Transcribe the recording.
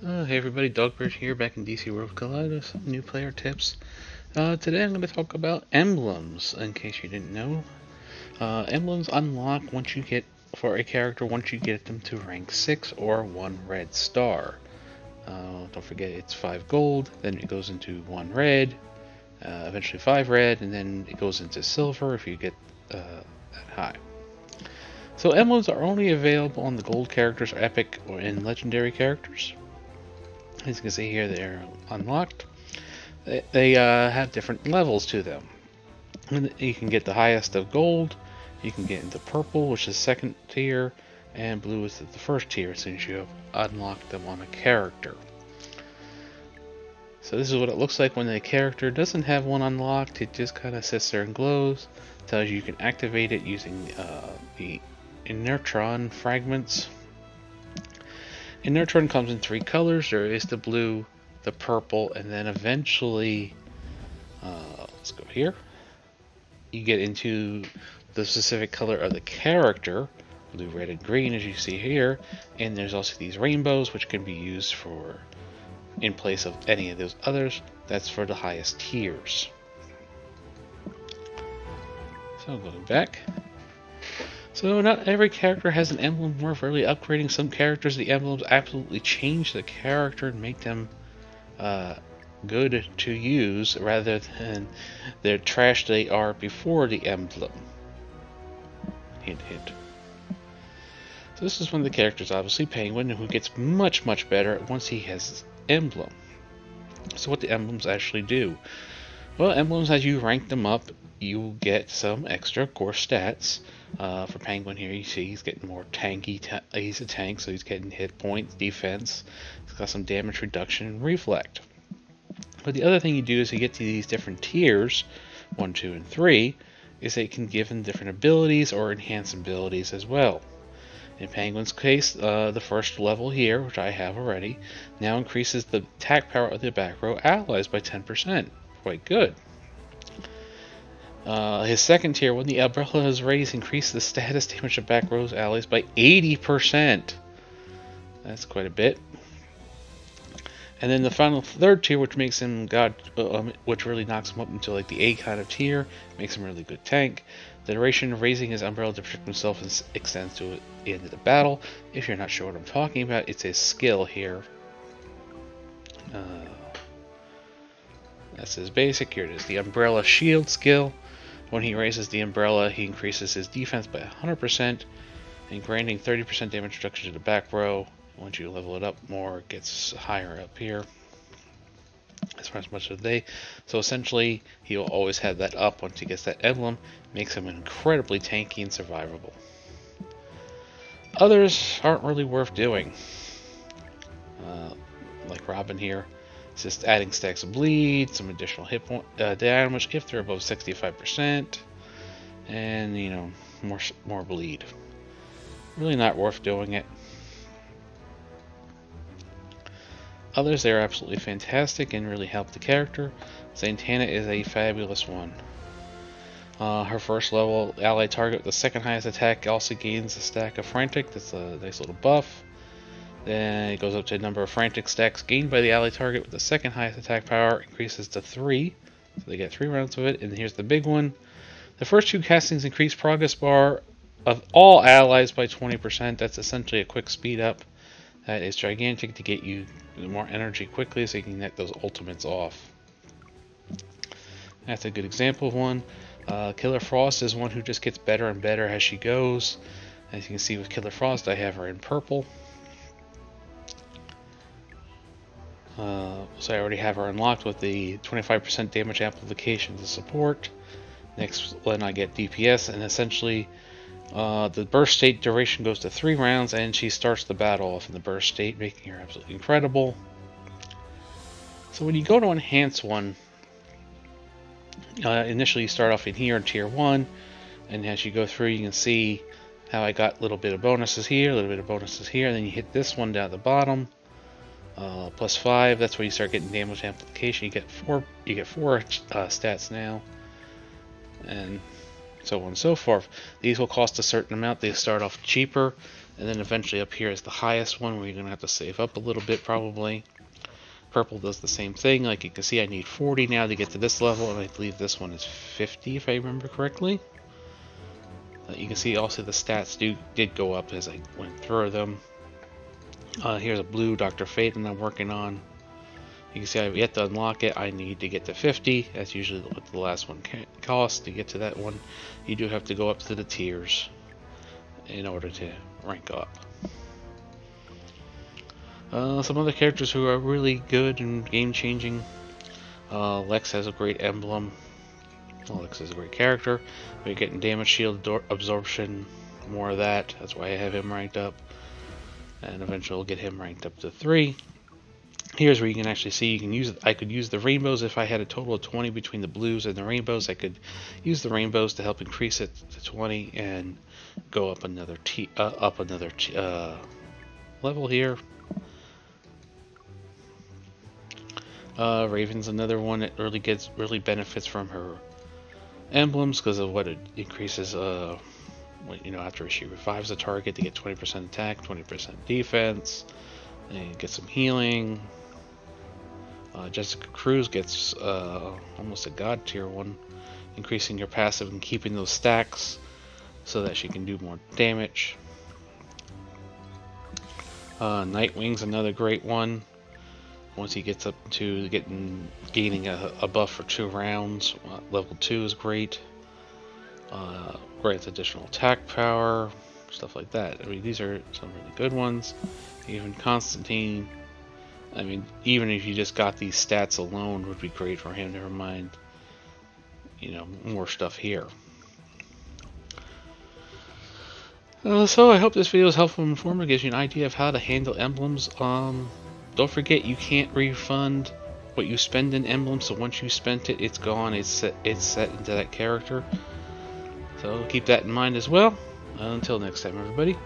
Hey everybody, Dogbird here, back in DC World Collide with some new player tips. Today I'm going to talk about emblems, in case you didn't know. Emblems unlock for a character once you get them to rank 6 or 1 red star. Don't forget it's 5 gold, then it goes into 1 red, eventually 5 red, and then it goes into silver if you get that high. So emblems are only available on the gold characters, or epic, or in legendary characters. As you can see here, they're unlocked. They have different levels to them. You can get the highest of gold, you can get into purple, which is second tier, and blue is the first tier since you have unlocked them on a character. So this is what it looks like when the character doesn't have one unlocked. It just kind of sits there and glows. Tells you can activate it using the inertron fragments. Inertron comes in 3 colors. There is the blue, the purple, and then eventually, let's go here. You get into the specific color of the character, blue, red, and green, as you see here. And there's also these rainbows, which can be used for in place of any of those others. That's for the highest tiers. So going back. So not every character has an emblem worth really upgrading. Some characters, the emblems absolutely change the character and make them good to use rather than the trash they are before the emblem. Hint, hint. So this is one of the characters, obviously, Penguin, who gets much, much better once he has his emblem. So what the emblems actually do? Well, emblems, as you rank them up, you get some extra core stats. For Penguin here, you see he's getting more tanky. He's a tank, so he's getting hit points, defense. He's got some damage reduction and reflect. But the other thing you do is you get to these different tiers, 1, 2, and 3, is they can give them different abilities or enhance abilities as well. In Penguin's case, the first level here, which I have already, now increases the attack power of the back row allies by 10%. Quite good. His second tier, when the umbrella is raised, increases the status damage of back row's allies by 80%. That's quite a bit. And then the final third tier, which makes him which really knocks him up into like the A kind of tier, makes him a really good tank. The duration of raising his umbrella to protect himself extends to the end of the battle. If you're not sure what I'm talking about, it's his skill here. That's his basic. Here it is, the umbrella shield skill. When he raises the umbrella, he increases his defense by 100% and granting 30% damage reduction to the back row. Once you level it up more, it gets higher up here. As much as they. So essentially, he will always have that up once he gets that emblem. Makes him incredibly tanky and survivable. Others aren't really worth doing. Like Robin here. It's just adding stacks of bleed, some additional hit point damage if they're above 65%, and you know, more bleed. Really not worth doing it. Others, they're absolutely fantastic and really help the character. Santana is a fabulous one. Her first level ally target with the second highest attack also gains a stack of Frantic. That's a nice little buff. Then it goes up to a number of Frantic stacks gained by the ally target with the second highest attack power increases to 3. So they get 3 rounds of it. And here's the big one. The first 2 castings increase progress bar of all allies by 20%. That's essentially a quick speed up. That is gigantic to get you more energy quickly so you can get those ultimates off. That's a good example of one. Killer Frost is one who just gets better and better as she goes. As you can see with Killer Frost, I have her in purple. So I already have her unlocked with the 25% damage amplification to support. Next, when I get DPS, and essentially the burst state duration goes to 3 rounds, and she starts the battle off in the burst state, making her absolutely incredible. So when you go to enhance one, initially you start off in here in tier 1, and as you go through, you can see how I got a little bit of bonuses here, a little bit of bonuses here, and then you hit this one down at the bottom. Plus 5, that's where you start getting damage amplification. You get 4 stats now, and so on and so forth. These will cost a certain amount. They start off cheaper, And then eventually up here is the highest one, where you're going to have to save up a little bit probably. Purple does the same thing. Like you can see, I need 40 now to get to this level, and I believe this one is 50 if I remember correctly. You can see also the stats did go up as I went through them. Here's a blue Dr. Fate that I'm working on. You can see I've yet to unlock it. I need to get to 50. That's usually what the last one costs. To get to that one, you do have to go up to the tiers in order to rank up. Some other characters who are really good and game-changing. Lex has a great emblem. Well, Lex is a great character. We're getting damage shield absorption, more of that. That's why I have him ranked up. And eventually we'll get him ranked up to 3. Here's where you can actually see I could use the rainbows. If I had a total of 20 between the blues and the rainbows, I could use the rainbows to help increase it to 20 and go up another level here. Raven's another one that really benefits from her emblems because of what it increases. After she revives a target, to get 20% attack, 20% defense, and get some healing. Jessica Cruz gets almost a god tier one, increasing your passive and keeping those stacks so that she can do more damage. Nightwing's another great one. Once he gets up to gaining a buff for 2 rounds, level 2 is great. Grants additional attack power, stuff like that. I mean, these are some really good ones. Even Constantine. I mean, even if you just got these stats alone, would be great for him. Never mind, more stuff here. So I hope this video is helpful and informative. Gives you an idea of how to handle emblems. Don't forget, you can't refund what you spend in emblems. So once you spent it, it's gone. It's set into that character. So keep that in mind as well. Until next time, everybody.